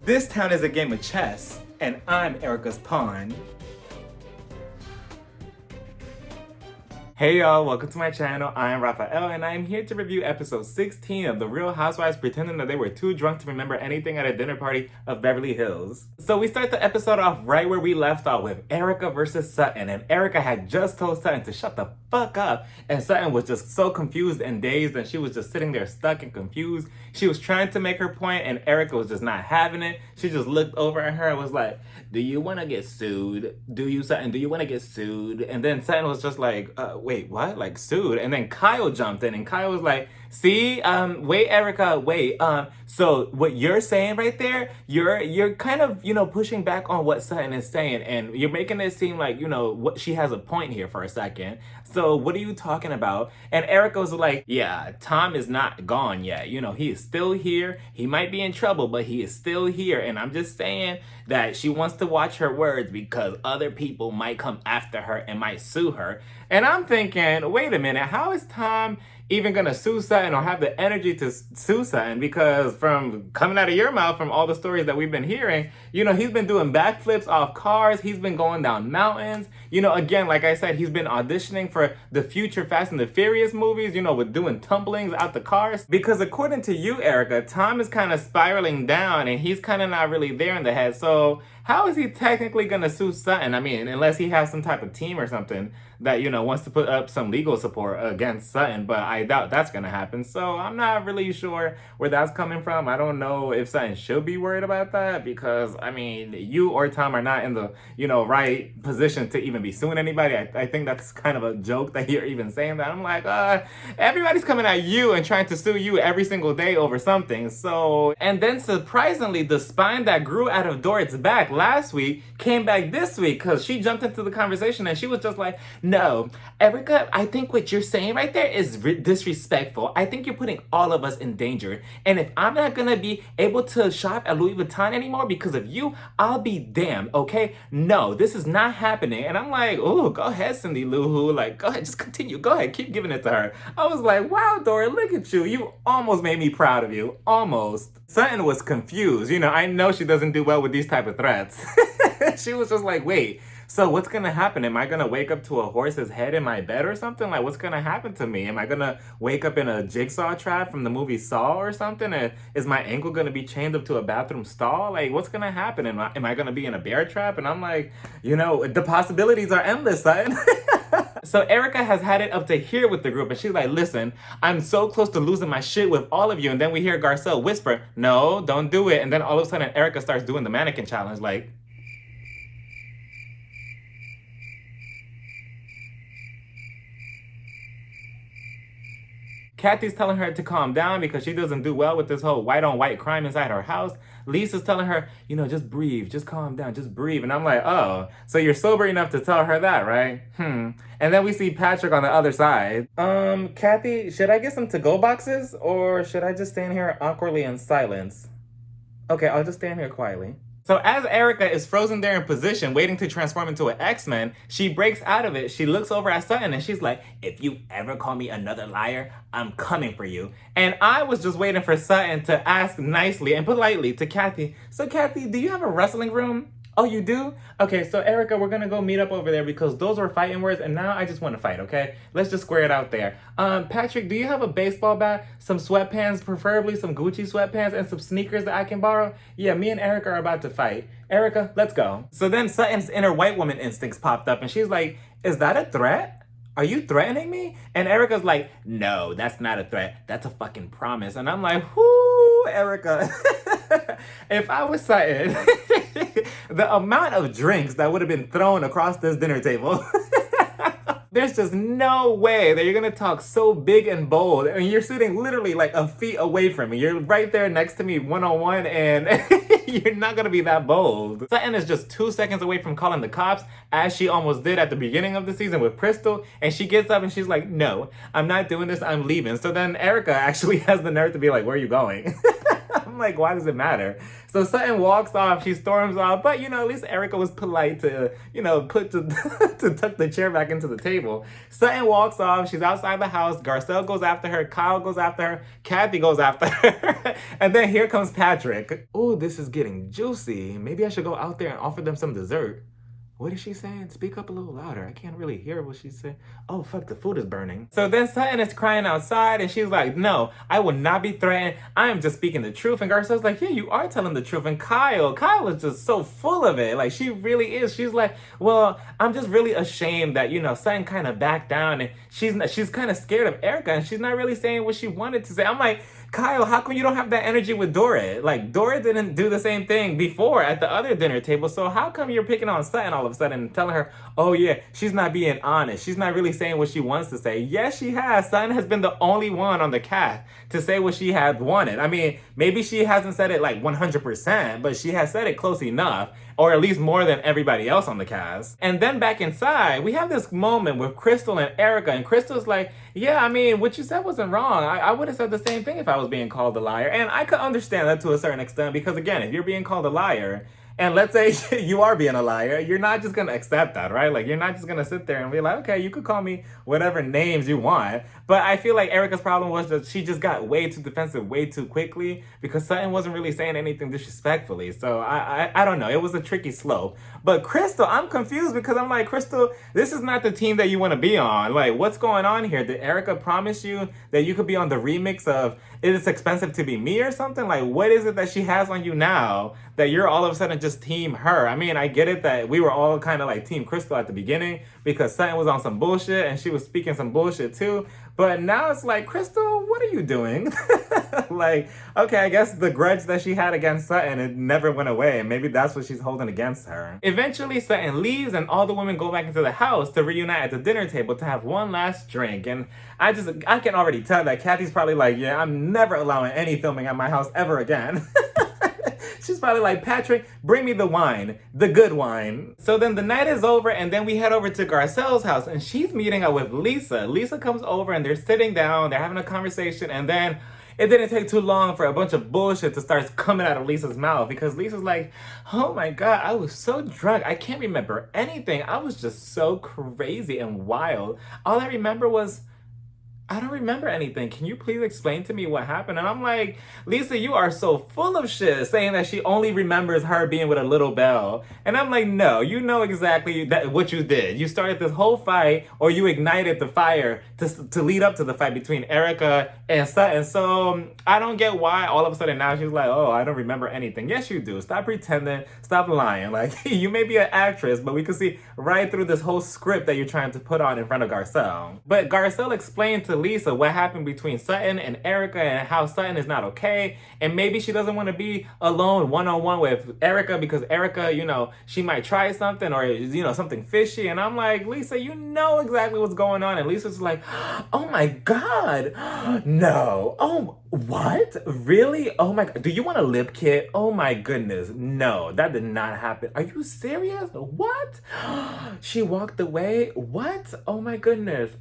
This town is a game of chess, and I'm Erica's pawn. Hey y'all, welcome to my channel. I am Rafael and I am here to review episode 16 of The Real Housewives pretending that they were too drunk to remember anything at a dinner party of Beverly Hills. So we start the episode off right where we left off with Erica versus Sutton, and Erica had just told Sutton to shut the fuck up, and Sutton was just so confused and dazed, and she was just sitting there stuck and confused. She was trying to make her point and Erica was just not having it. She just looked over at her and was like, "Do you want to get sued? Do you, Sutton? Do you want to get sued?" And then Sutton was just like, wait, what? Like sued? And then Kyle jumped in and Kyle was like, "See, wait, Erica, wait. So what you're saying right there, you're kind of, pushing back on what Sutton is saying, and you're making it seem like, what she has a point here for a second. So what are you talking about?" And Erica was like, "Yeah, Tom is not gone yet. He is still here. He might be in trouble, but he is still here. And I'm just saying that she wants to watch her words because other people might come after her and might sue her." And I'm thinking, wait a minute, how is Tom even gonna sue Sutton or have the energy to sue Sutton? Because from coming out of your mouth, from all the stories that we've been hearing, he's been doing backflips off cars, he's been going down mountains, again, like I said, he's been auditioning for the future Fast and the Furious movies, with doing tumblings out the cars. Because according to you, Erica, Tom is kind of spiraling down and he's kind of not really there in the head. So how is he technically gonna sue Sutton? I mean, unless he has some type of team or something that, wants to put up some legal support against Sutton, but I doubt that's gonna happen. So I'm not really sure where that's coming from. I don't know if Sutton should be worried about that because, I mean, you or Tom are not in the, right position to even be suing anybody. I think that's kind of a joke that you're even saying that. I'm like, everybody's coming at you and trying to sue you every single day over something. So, and then surprisingly, the spine that grew out of Dorot's back last week came back this week because she jumped into the conversation and she was just like, "No, Erica, I think what you're saying right there is disrespectful. I think you're putting all of us in danger. And if I'm not gonna be able to shop at Louis Vuitton anymore because of you, I'll be damned, okay? No, this is not happening." And I'm like, "Oh, go ahead, Cindy Lou Who. Like, go ahead, just continue. Go ahead, keep giving it to her." I was like, "Wow, Dora, look at you. You almost made me proud of you. Almost." Sutton was confused. I know she doesn't do well with these type of threats. She was just like, "Wait, so what's gonna happen? Am I gonna wake up to a horse's head in my bed or something? Like, what's gonna happen to me? Am I gonna wake up in a jigsaw trap from the movie Saw or something? And is my ankle gonna be chained up to a bathroom stall? Like, what's gonna happen? Am I gonna be in a bear trap?" And I'm like, the possibilities are endless, Sutton. So Erica has had it up to here with the group and she's like, "Listen, I'm so close to losing my shit with all of you." And then we hear Garcelle whisper, "No, don't do it." And then all of a sudden Erica starts doing the mannequin challenge, like, Kathy's telling her to calm down because she doesn't do well with this whole white on white crime inside her house. Lisa's telling her, just breathe, just calm down, just breathe. And I'm like, oh, so you're sober enough to tell her that, right? And then we see Patrick on the other side. Kathy, should I get some to-go boxes or should I just stand here awkwardly in silence? Okay, I'll just stand here quietly. So as Erica is frozen there in position, waiting to transform into an X-Men, she breaks out of it. She looks over at Sutton and she's like, "If you ever call me another liar, I'm coming for you." And I was just waiting for Sutton to ask nicely and politely to Kathy, "So Kathy, do you have a wrestling room?" "Oh, you do? Okay, so Erica, we're gonna go meet up over there because those were fighting words and now I just want to fight, okay? Let's just square it out there. Patrick, do you have a baseball bat, some sweatpants, preferably some Gucci sweatpants, and some sneakers that I can borrow? Yeah, me and Erica are about to fight. Erica, let's go." So then Sutton's inner white woman instincts popped up and she's like, "Is that a threat? Are you threatening me?" And Erica's like, "No, that's not a threat. That's a fucking promise." And I'm like, whoo, Erica. If I was Sutton, the amount of drinks that would have been thrown across this dinner table. There's just no way that you're gonna talk so big and bold. I mean, you're sitting literally like a feet away from me. You're right there next to me one-on-one and you're not gonna be that bold. Sutton is just 2 seconds away from calling the cops, as she almost did at the beginning of the season with Crystal. And she gets up and she's like, "No, I'm not doing this, I'm leaving." So then Erica actually has the nerve to be like, "Where are you going?" I'm like, why does it matter? So Sutton walks off, she storms off, but at least Erica was polite to, put to tuck the chair back into the table. Sutton walks off, she's outside the house, Garcelle goes after her, Kyle goes after her, Kathy goes after her, and then here comes Patrick. Oh, this is getting juicy. Maybe I should go out there and offer them some dessert. What is she saying? Speak up a little louder. I can't really hear what she's saying. Oh, fuck, the food is burning. So then Sutton is crying outside and she's like, no, I will not be threatened. I am just speaking the truth. And Garcelle's like, yeah, you are telling the truth. And Kyle is just so full of it. Like, she really is. She's like, well, I'm just really ashamed that, Sutton kind of backed down and she's kind of scared of Erica and she's not really saying what she wanted to say. I'm like, Kyle, how come you don't have that energy with Dora? Like, Dora didn't do the same thing before at the other dinner table, so how come you're picking on Sutton all of a sudden and telling her, oh yeah, she's not being honest. She's not really saying what she wants to say. Yes, she has. Sutton has been the only one on the cast to say what she had wanted. I mean, maybe she hasn't said it like 100%, but she has said it close enough, or at least more than everybody else on the cast. And then back inside, we have this moment with Crystal and Erica, and Crystal's like, yeah, I mean, what you said wasn't wrong. I would have said the same thing if I was being called a liar. And I could understand that to a certain extent, because again, if you're being called a liar, and let's say you are being a liar, you're not just gonna accept that, right? Like, you're not just gonna sit there and be like, okay, you could call me whatever names you want. But I feel like Erica's problem was that she just got way too defensive way too quickly, because Sutton wasn't really saying anything disrespectfully. So I don't know, it was a tricky slope. But Crystal, I'm confused, because I'm like, Crystal, this is not the team that you wanna be on. Like, what's going on here? Did Erica promise you that you could be on the remix of It's Expensive to Be Me or something? Like, what is it that she has on you now that you're all of a sudden just team her? I mean, I get it that we were all kind of like team Crystal at the beginning because Sutton was on some bullshit and she was speaking some bullshit too. But now it's like, Crystal, what are you doing? Like, okay, I guess the grudge that she had against Sutton, it never went away. And maybe that's what she's holding against her. Eventually, Sutton leaves and all the women go back into the house to reunite at the dinner table to have one last drink. And I can already tell that Kathy's probably like, yeah, I'm never allowing any filming at my house ever again. She's probably like, Patrick, bring me the wine, the good wine. So then the night is over and then we head over to Garcelle's house and she's meeting up with Lisa. Lisa comes over and they're sitting down, they're having a conversation, and then it didn't take too long for a bunch of bullshit to start coming out of Lisa's mouth, because Lisa's like, oh my God, I was so drunk. I can't remember anything. I was just so crazy and wild. All I remember was, I don't remember anything. Can you please explain to me what happened? And I'm like, Lisa, you are so full of shit, saying that she only remembers her being with a little Belle. And I'm like, no, you know exactly what you did. You started this whole fight, or you ignited the fire to lead up to the fight between Erica and Sutton. So I don't get why all of a sudden now she's like, oh, I don't remember anything. Yes, you do. Stop pretending. Stop lying. Like, you may be an actress, but we can see right through this whole script that you're trying to put on in front of Garcelle. But Garcelle explained to Lisa what happened between Sutton and Erica and how Sutton is not okay, and maybe she doesn't want to be alone one-on-one with Erica because Erica, she might try something or something fishy. And I'm like, Lisa, you know exactly what's going on. And Lisa's like, oh my God, no. Oh, what? Really? Oh my God. Do you want a lip kit? Oh my goodness. No, that did not happen. Are you serious? What? She walked away? What? Oh my goodness.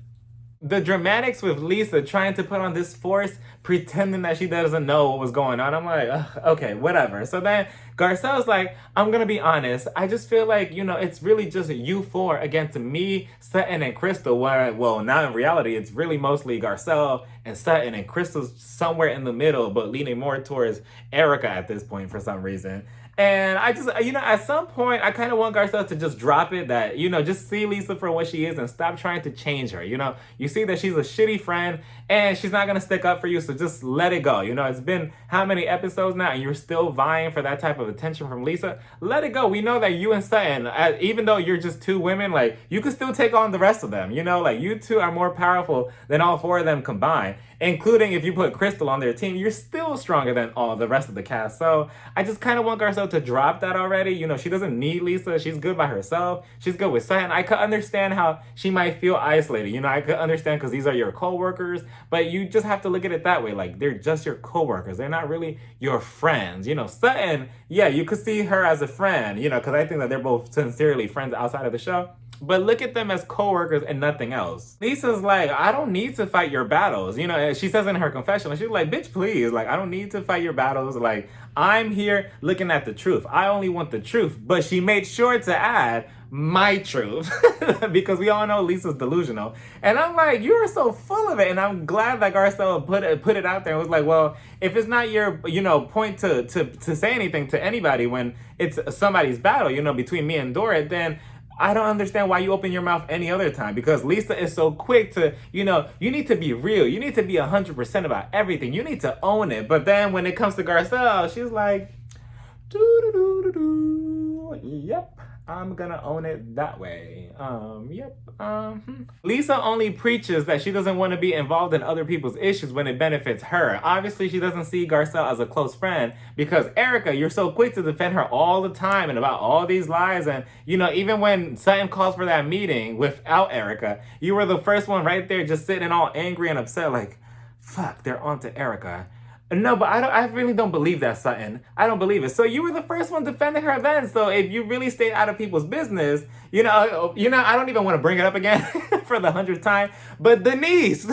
The dramatics with Lisa trying to put on this force, pretending that she doesn't know what was going on. I'm like, okay, whatever. So then Garcelle's like, I'm gonna be honest. I just feel like, it's really just you four against me, Sutton, and Crystal. Well, now in reality, it's really mostly Garcelle and Sutton, and Crystal's somewhere in the middle, but leaning more towards Erica at this point for some reason. And I just, at some point, I kind of want Garcelle to just drop it, that, just see Lisa for what she is and stop trying to change her. You see that she's a shitty friend and she's not going to stick up for you, so just let it go. It's been how many episodes now and you're still vying for that type of attention from Lisa? Let it go. We know that you and Sutton, even though you're just two women, like, you can still take on the rest of them. Like, you two are more powerful than all four of them combined. Including if you put Crystal on their team, you're still stronger than all the rest of the cast. So I just kind of want Garcelle to drop that already. She doesn't need Lisa. She's good by herself. She's good with Sutton. I could understand how she might feel isolated. I could understand because these are your co-workers, but you just have to look at it that way. Like, they're just your co-workers. They're not really your friends. Sutton, yeah, you could see her as a friend, because I think that they're both sincerely friends outside of the show. but look at them as co-workers and nothing else. Lisa's like, I don't need to fight your battles. You know, she says in her confession, she's like, bitch, please. Like, I don't need to fight your battles. Like, I'm here looking at the truth. I only want the truth. But she made sure to add my truth because we all know Lisa's delusional. And I'm like, you're so full of it. And I'm glad that Garcelle put it out there and was like, well, if it's not your, you know, point to say anything to anybody when it's somebody's battle, you know, between me and Dora, then I don't understand why you open your mouth any other time, because Lisa is so quick to, you know, you need to be real. You need to be 100% about everything. You need to own it. But then when it comes to Garcelle, she's like, yep, I'm gonna own it that way. Lisa only preaches that she doesn't want to be involved in other people's issues when it benefits her. Obviously, she doesn't see Garcelle as a close friend because Erica, you're so quick to defend her all the time and about all these lies. And, you know, even when Sutton calls for that meeting without Erica, you were the first one right there just sitting all angry and upset like, fuck, they're on to Erica. No, but I really don't believe that, Sutton. I don't believe it. So you were the first one defending her then. So if you really stayed out of people's business, you know, I don't even want to bring it up again for the 100th time. But Denise,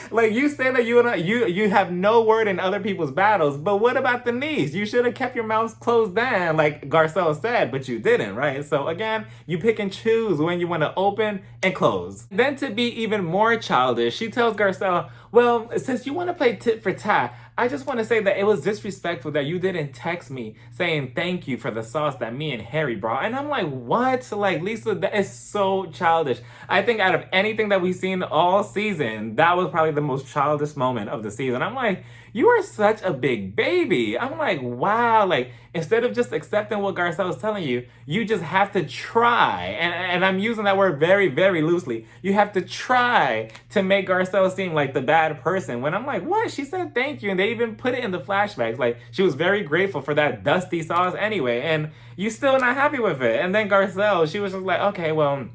like you say that you have no word in other people's battles. But what about Denise? You should have kept your mouth closed down, like Garcelle said, but you didn't, right? So again, you pick and choose when you want to open and close. Then to be even more childish, she tells Garcelle, well, since you want to play tit for tat, I just want to say that it was disrespectful that you didn't text me saying thank you for the sauce that me and Harry brought. And I'm like, what? Like, Lisa, that is so childish. I think out of anything that we've seen all season, that was probably the most childish moment of the season. I'm like, you are such a big baby. I'm like, wow. Like, instead of just accepting what Garcelle is telling you, you just have to try. And I'm using that word very, very loosely. You have to try to make Garcelle seem like the bad person. When I'm like, what? She said thank you. And they even put it in the flashbacks. Like, she was very grateful for that dusty sauce anyway. And you still not happy with it. And then Garcelle, she was just like, okay, well,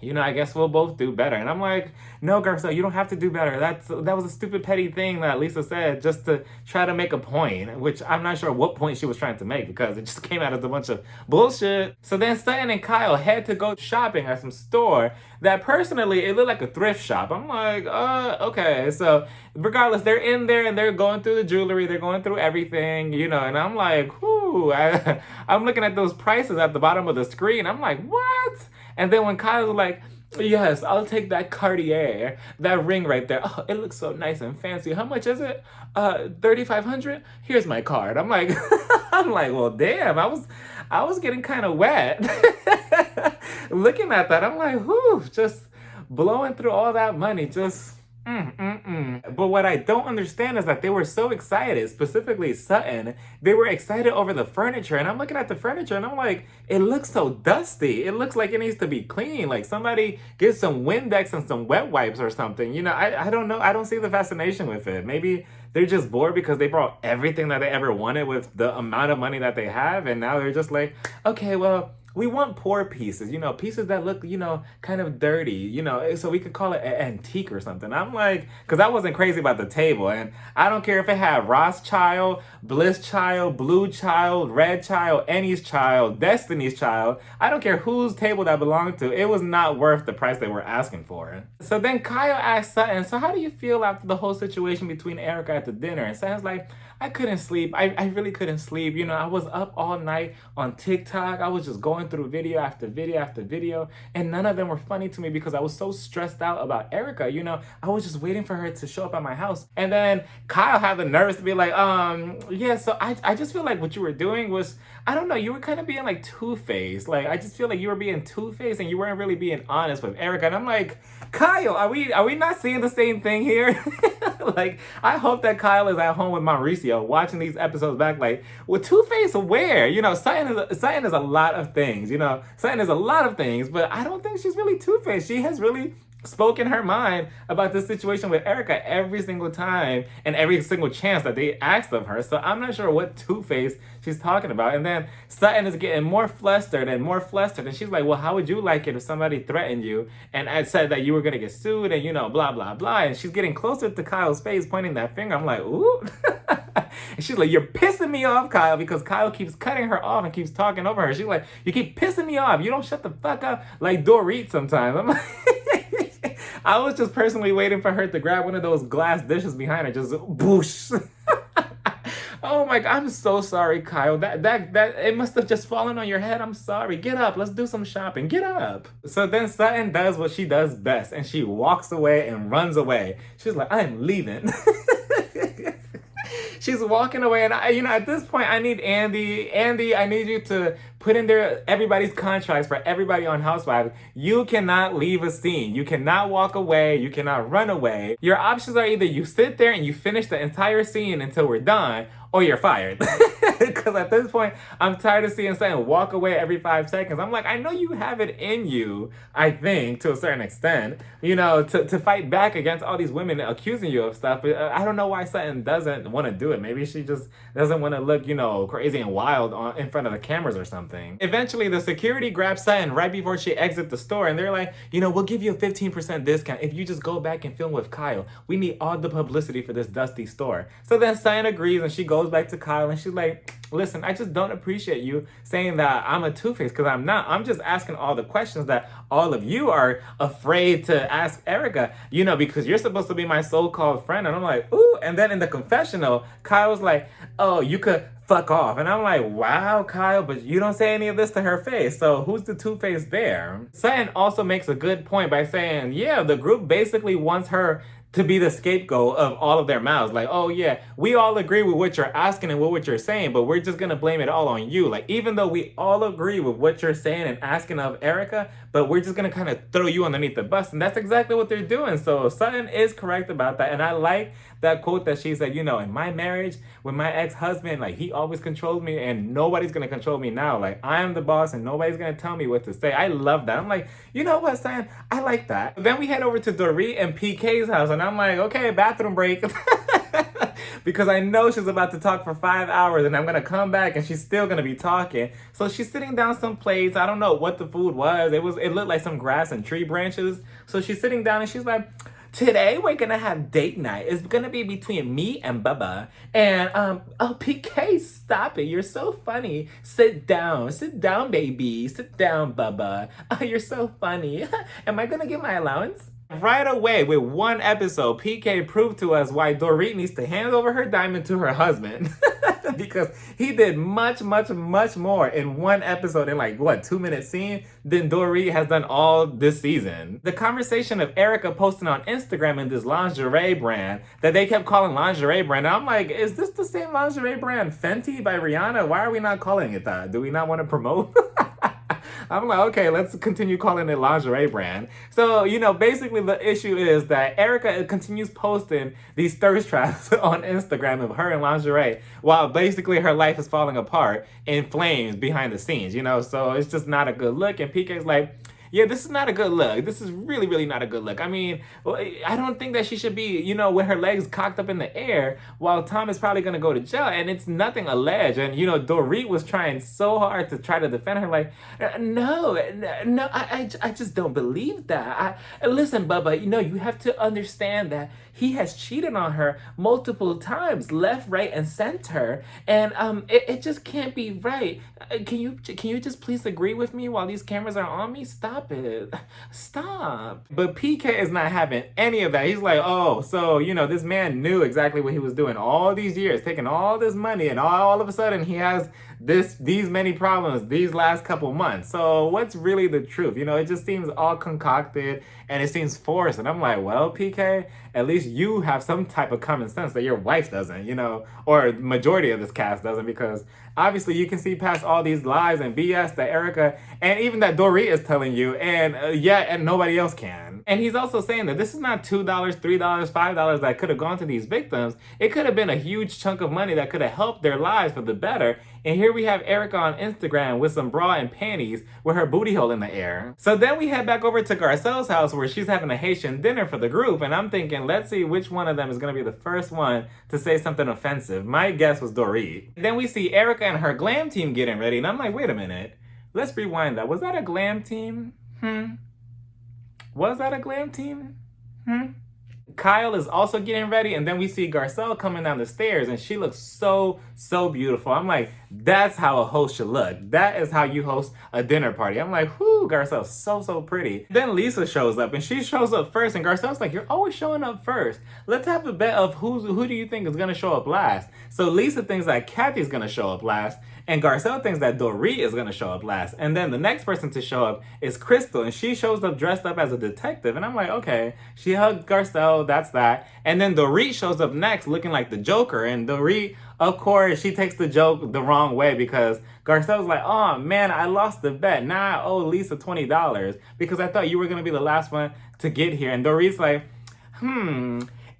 you know, I guess we'll both do better. And I'm like, no, Garcelle, you don't have to do better. That was a stupid, petty thing that Lisa said just to try to make a point, which I'm not sure what point she was trying to make because it just came out as a bunch of bullshit. So then Sutton and Kyle had to go shopping at some store that personally, it looked like a thrift shop. I'm like, okay. So regardless, they're in there and they're going through the jewelry. They're going through everything, you know, and I'm like, whoo, I'm looking at those prices at the bottom of the screen. I'm like, what? And then when Kyle was like, yes, I'll take that Cartier, that ring right there. Oh, it looks so nice and fancy. How much is it? $3,500? Here's my card. I'm like, well, damn, I was getting kind of wet. Looking at that, I'm like, whew, just blowing through all that money, just But what I don't understand is that they were so excited, specifically Sutton, they were excited over the furniture. And I'm looking at the furniture and I'm like, it looks so dusty. It looks like it needs to be clean. Like somebody get some Windex and some wet wipes or something. You know, I don't know. I don't see the fascination with it. Maybe they're just bored because they brought everything that they ever wanted with the amount of money that they have. And now they're just like, okay, well, we want poor pieces, you know, pieces that look, you know, kind of dirty, you know, so we could call it an antique or something. I'm like, because I wasn't crazy about the table. And I don't care if it had Rothschild, Bliss Child, Blue Child, Red Child, Annie's Child, Destiny's Child. I don't care whose table that belonged to. It was not worth the price they were asking for. So then Kyle asked Sutton, so how do you feel after the whole situation between Erica at the dinner? And Sutton's like, I couldn't sleep. I really couldn't sleep. You know, I was up all night on TikTok. I was just going through video after video after video, and none of them were funny to me because I was so stressed out about Erica. You know, I was just waiting for her to show up at my house. And then Kyle had the nerves to be like, yeah, so I just feel like what you were doing was, I don't know, you were kind of being like two-faced. Like, I just feel like you were being two-faced and you weren't really being honest with Erica. And I'm like, Kyle, are we not seeing the same thing here? Like, I hope that Kyle is at home with Mauricio watching these episodes back, like, well, two-faced where? You know, Sutton is a lot of things, you know. Sutton is a lot of things, but I don't think she's really two-faced. She has really spoken her mind about this situation with Erica every single time and every single chance that they asked of her. So I'm not sure what two-face she's talking about. And then Sutton is getting more flustered and more flustered. And she's like, well, how would you like it if somebody threatened you and I said that you were going to get sued and, blah, blah, blah. And she's getting closer to Kyle's face, pointing that finger. I'm like, ooh. And she's like, you're pissing me off, Kyle, because Kyle keeps cutting her off and keeps talking over her. She's like, you keep pissing me off. You don't shut the fuck up like Dorit sometimes. I'm like, I was just personally waiting for her to grab one of those glass dishes behind her, just boosh. Oh my God, I'm so sorry, Kyle. That it must have just fallen on your head. I'm sorry. Get up. Let's do some shopping. Get up. So then Sutton does what she does best, and she walks away and runs away. She's like, I'm leaving. She's walking away, and at this point, I need Andy. Andy, I need you to put in there everybody's contracts for everybody on Housewives. You cannot leave a scene. You cannot walk away. You cannot run away. Your options are either you sit there and you finish the entire scene until we're done, or you're fired. Because at this point, I'm tired of seeing Sutton walk away every 5 seconds. I'm like, I know you have it in you, I think, to a certain extent, to fight back against all these women accusing you of stuff. But I don't know why Sutton doesn't want to do it. Maybe she just doesn't want to look, crazy and wild in front of the cameras or something. Eventually, the security grabs Sutton right before she exits the store. And they're like, we'll give you a 15% discount if you just go back and film with Kyle. We need all the publicity for this dusty store. So then Sutton agrees and she goes back to Kyle and she's like, listen, I just don't appreciate you saying that I'm a two-face, because I'm not. I'm just asking all the questions that all of you are afraid to ask Erica, because you're supposed to be my so-called friend. And I'm like, ooh. And then in the confessional, Kyle's like, oh, you could fuck off. And I'm like, wow, Kyle, but you don't say any of this to her face. So who's the two-face there? Sutton also makes a good point by saying, yeah, the group basically wants her to be the scapegoat of all of their mouths. Like, oh yeah, we all agree with what you're asking and what you're saying, but we're just gonna blame it all on you. Like, even though we all agree with what you're saying and asking of Erica, but we're just gonna kind of throw you underneath the bus. And that's exactly what they're doing. So Sutton is correct about that. And I like that quote that she said, in my marriage with my ex-husband, like, he always controls me and nobody's gonna control me now. Like, I am the boss and nobody's gonna tell me what to say. I love that. I'm like, you know what, Sutton? I like that. Then we head over to Dorit and PK's house, and I'm like, okay, bathroom break. Because I know she's about to talk for 5 hours and I'm gonna come back and she's still gonna be talking. So she's sitting down some plates. I don't know what the food was. It looked like some grass and tree branches. So she's sitting down and she's like, today we're gonna have date night. It's gonna be between me and Bubba. And oh, PK, stop it. You're so funny. Sit down, baby. Sit down, Bubba. Oh, you're so funny. Am I gonna get my allowance? Right away, with one episode, PK proved to us why Dorit needs to hand over her diamond to her husband. Because he did much, much, much more in one episode, in like, 2-minute scene, than Dorit has done all this season. The conversation of Erica posting on Instagram in this lingerie brand that they kept calling lingerie brand. And I'm like, is this the same lingerie brand, Fenty by Rihanna? Why are we not calling it that? Do we not want to promote? I'm like, okay, let's continue calling it lingerie brand. So, basically the issue is that Erica continues posting these thirst traps on Instagram of her in lingerie, while basically her life is falling apart in flames behind the scenes, So it's just not a good look. And PK's like, yeah, this is not a good look. This is really, really not a good look. I mean, I don't think that she should be, with her legs cocked up in the air while Tom is probably going to go to jail. And it's nothing alleged. And, Dorit was trying so hard to try to defend her. Like, no, I just don't believe that. Listen, Bubba, you have to understand that he has cheated on her multiple times, left, right, and center. And it just can't be right. Can you just please agree with me while these cameras are on me? Stop it. Stop. But PK is not having any of that. He's like, oh, so, this man knew exactly what he was doing all these years, taking all this money, and all of a sudden he has these many problems these last couple months. So what's really the truth? It just seems all concocted and it seems forced. And I'm like, well, PK, at least you have some type of common sense that your wife doesn't, or majority of this cast doesn't, because obviously you can see past all these lies and BS that Erica and even that Dorit is telling you, and and nobody else can. And he's also saying that this is not $2, $3, $5 that could have gone to these victims. It could have been a huge chunk of money that could have helped their lives for the better And here we have Erica on Instagram with some bra and panties with her booty hole in the air. So then we head back over to Garcelle's house where she's having a Haitian dinner for the group. And I'm thinking, let's see which one of them is going to be the first one to say something offensive. My guess was Dorit. Then we see Erica and her glam team getting ready. And I'm like, wait a minute. Let's rewind that. Was that a glam team? Was that a glam team? Kyle is also getting ready, and then we see Garcelle coming down the stairs, and she looks so beautiful. I'm like, that's how a host should look. That is how you host a dinner party. I'm like, whoo, Garcelle's so pretty. Then Lisa shows up, and she shows up first, and Garcelle's like, you're always showing up first. Let's have a bet of who do you think is gonna show up last? So Lisa thinks that Kathy's gonna show up last, and Garcelle thinks that Dorit is gonna show up last. And then the next person to show up is Crystal, and she shows up dressed up as a detective. And I'm like, okay, she hugged Garcelle, that's that. And then Dorit shows up next looking like the Joker. And Dorit, of course, she takes the joke the wrong way because Garcelle's like, oh man, I lost the bet. Now I owe Lisa $20 because I thought you were gonna be the last one to get here. And Dorit's like,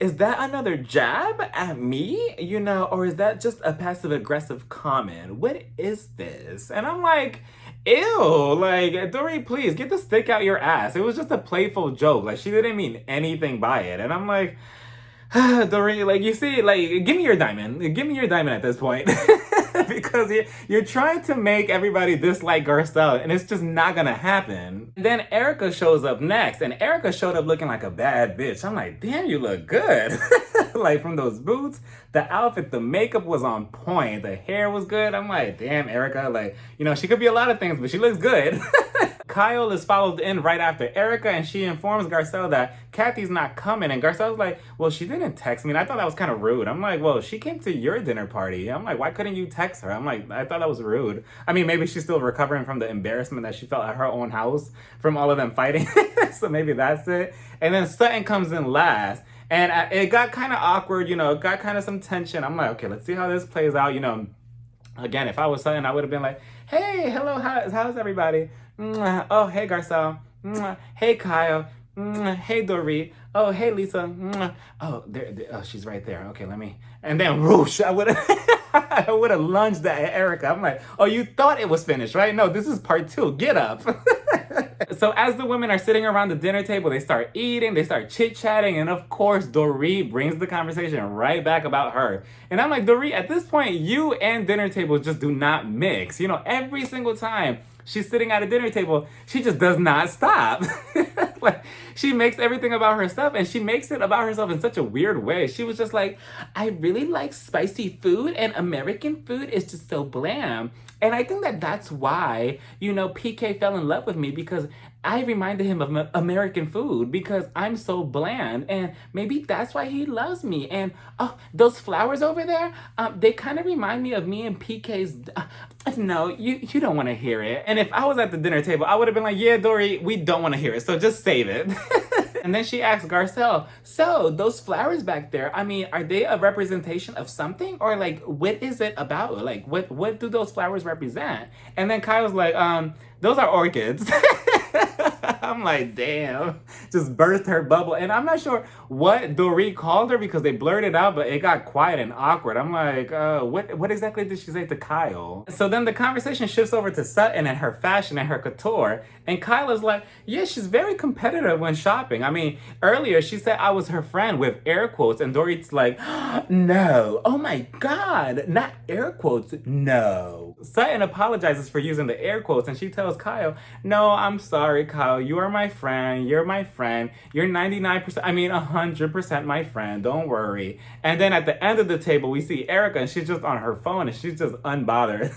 is that another jab at me? You know, or is that just a passive aggressive comment? What is this? And I'm like, ew, like, Dorit, please get the stick out your ass. It was just a playful joke. Like, she didn't mean anything by it. And I'm like, Dorit, like, you see, like, give me your diamond. Give me your diamond at this point. Because you're trying to make everybody dislike Garcelle, and it's just not gonna happen. Then Erica shows up next, and Erica showed up looking like a bad bitch. I'm like, damn, you look good. Like, from those boots, the outfit, the makeup was on point, the hair was good. I'm like, damn, Erica, like, you know, she could be a lot of things, but she looks good. Kyle is followed in right after Erica, and she informs Garcelle that Kathy's not coming. And Garcelle's like, well, she didn't text me. And I thought that was kind of rude. I'm like, well, she came to your dinner party. I'm like, why couldn't you text her? I'm like, I thought that was rude. I mean, maybe she's still recovering from the embarrassment that she felt at her own house from all of them fighting. So maybe that's it. And then Sutton comes in last. And it got kind of awkward, you know, it got kind of some tension. I'm like, okay, let's see how this plays out. You know, again, if I was Sutton, I would have been like, hey, hello, how's everybody? Oh, hey, Garcelle. Hey, Kyle. Hey, Dorit. Oh, hey, Lisa. Oh, oh, she's right there. Okay, let me. And then, whoosh, I would have lunged at Erica. I'm like, oh, you thought it was finished, right? No, this is part 2. Get up. So as the women are sitting around the dinner table, they start eating, they start chit-chatting, and of course, Dorit brings the conversation right back about her. And I'm like, Dorit, at this point, you and dinner table just do not mix. You know, every single time she's sitting at a dinner table, she just does not stop. Like, she makes everything about herself, and she makes it about herself in such a weird way. She was just like, I really like spicy food, and American food is just so bland. And I think that that's why, you know, PK fell in love with me, because I reminded him of American food because I'm so bland, and maybe that's why he loves me. And oh, those flowers over there, they kind of remind me of me and PK's. No, you don't want to hear it. And if I was at the dinner table, I would have been like, yeah, Dorit, we don't want to hear it, so just save it. And then she asks Garcelle, so those flowers back there, I mean, are they a representation of something? Or like, what is it about? Like, what do those flowers represent? And then Kyle's like, those are orchids. I'm like, damn, just burst her bubble. And I'm not sure what Dorit called her because they blurred it out, but it got quiet and awkward. I'm like, what exactly did she say to Kyle? So then the conversation shifts over to Sutton and her fashion and her couture. And Kyle is like, yeah, she's very competitive when shopping. I mean, earlier she said I was her friend with air quotes, and Dorit's like, no, oh my God, not air quotes, no. Sutton apologizes for using the air quotes, and she tells Kyle, no, I'm sorry, Kyle, you are my friend, you're 99%, I mean 100% my friend, don't worry. And then at the end of the table, we see Erica, and she's just on her phone, and she's just unbothered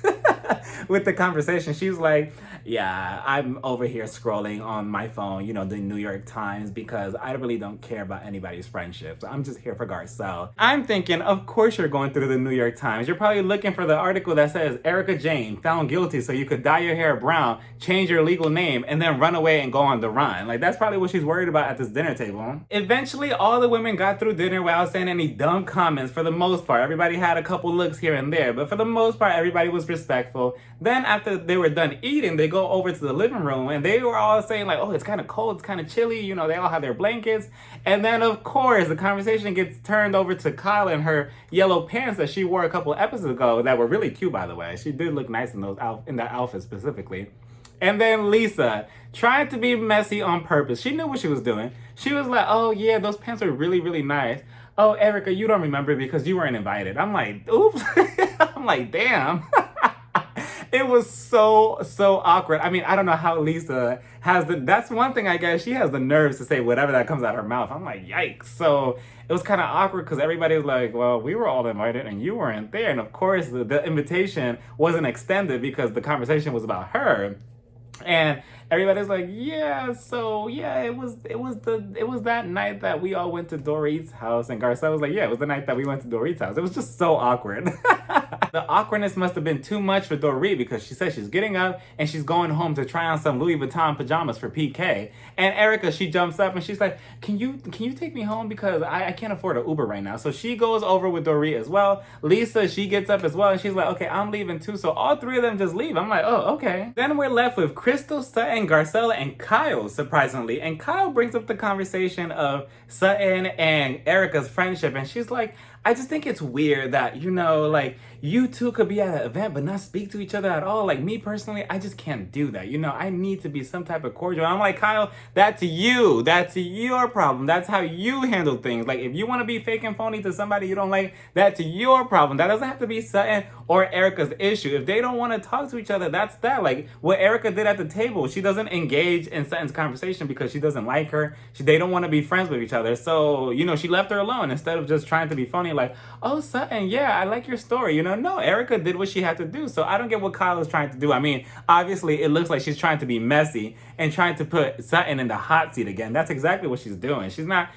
with the conversation. She's like, yeah, I'm over here scrolling on my phone, you know, the New York Times, because I really don't care about anybody's friendships. I'm just here for Garcelle. I'm thinking, of course you're going through the New York Times. You're probably looking for the article that says Erica Jane found guilty so you could dye your hair brown, change your legal name, and then run away and go on the run. Like, that's probably what she's worried about at this dinner table. Eventually, all the women got through dinner without saying any dumb comments for the most part. Everybody had a couple looks here and there, but for the most part, everybody was respectful. Then after they were done eating, they go go over to the living room, and they were all saying like, oh, it's kind of cold, it's kind of chilly, you know, they all have their blankets. And then of course the conversation gets turned over to Kyle and her yellow pants that she wore a couple episodes ago that were really cute, by the way. She did look nice in those in that outfit specifically. And then Lisa, trying to be messy on purpose. She knew what she was doing. She was like, oh yeah, those pants are really, really nice. Oh, Erica, you don't remember because you weren't invited. I'm like, oops. I'm like, damn. It was so awkward. I mean, I don't know how Lisa has that's one thing, I guess. She has the nerves to say whatever that comes out of her mouth. I'm like, yikes. So it was kind of awkward because everybody was like, well, we were all invited and you weren't there. And of course, the invitation wasn't extended because the conversation was about her. And everybody's like, yeah, so yeah, it was that night that we all went to Dorit's house. And Garcelle was like, yeah, it was the night that we went to Dorit's house. It was just so awkward. The awkwardness must have been too much for Dorit because she said she's getting up and she's going home to try on some Louis Vuitton pajamas for PK. And Erica, she jumps up and she's like, can you take me home because I can't afford an Uber right now. So she goes over with Dorit as well. Lisa, she gets up as well and she's like, okay, I'm leaving too. So all three of them just leave. I'm like, oh, okay. Then we're left with Crystal, Sutton, Garcelle, and Kyle, surprisingly. And Kyle brings up the conversation of Sutton and Erica's friendship. And she's like, I just think it's weird that, you know, like, you two could be at an event but not speak to each other at all. Like, me personally, I just can't do that. You know, I need to be some type of cordial. I'm like, Kyle, that's you. That's your problem. That's how you handle things. Like, if you want to be fake and phony to somebody you don't like, that's your problem. That doesn't have to be Sutton or Erica's issue. If they don't want to talk to each other, that's that. Like, what Erica did at the table, she doesn't engage in Sutton's conversation because she doesn't like her. They don't want to be friends with each other. So, you know, she left her alone instead of just trying to be funny like, oh, Sutton, yeah, I like your story. You know, no, Erica did what she had to do. So I don't get what Kyle is trying to do. I mean, obviously, it looks like she's trying to be messy and trying to put Sutton in the hot seat again. That's exactly what she's doing. She's not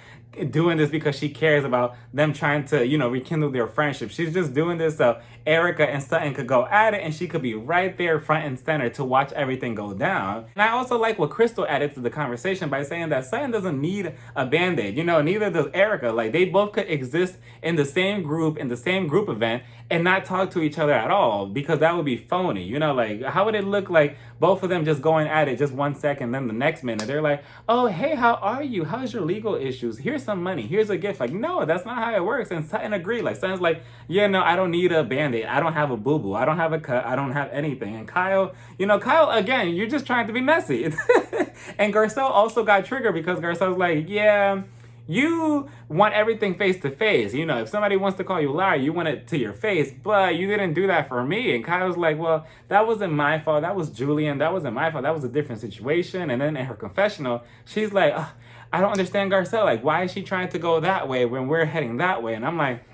doing this because she cares about them trying to, you know, rekindle their friendship. She's just doing this so Erica and Sutton could go at it and she could be right there front and center to watch everything go down. And I also like what Crystal added to the conversation by saying that Sutton doesn't need a band-aid. You know, neither does Erica. Like, they both could exist in the same group event and not talk to each other at all because that would be phony. You know, like, how would it look like both of them just going at it just 1 second, then the next minute they're like, oh, hey, how are you? How's your legal issues? Here's some money. Here's a gift. Like, no, that's not how it works. And Sutton agreed. Like, Sutton's like, yeah, no, I don't need a band-aid. I don't have a boo-boo. I don't have a cut. I don't have anything. And Kyle, you know, Kyle, again, you're just trying to be messy. And Garcelle also got triggered because Garcelle's like, yeah, you want everything face to face. You know, if somebody wants to call you a liar, you want it to your face, but you didn't do that for me. And Kyle's like, well, that wasn't my fault. That was Julian. That wasn't my fault. That was a different situation. And then in her confessional, she's like, I don't understand Garcelle. Like, why is she trying to go that way when we're heading that way? And I'm like,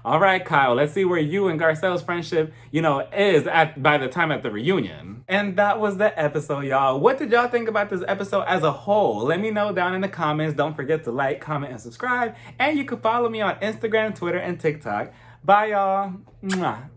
all right, Kyle, let's see where you and Garcelle's friendship, you know, is by the time at the reunion. And that was the episode, y'all. What did y'all think about this episode as a whole? Let me know down in the comments. Don't forget to like, comment, and subscribe. And you can follow me on Instagram, Twitter, and TikTok. Bye, y'all. Mwah.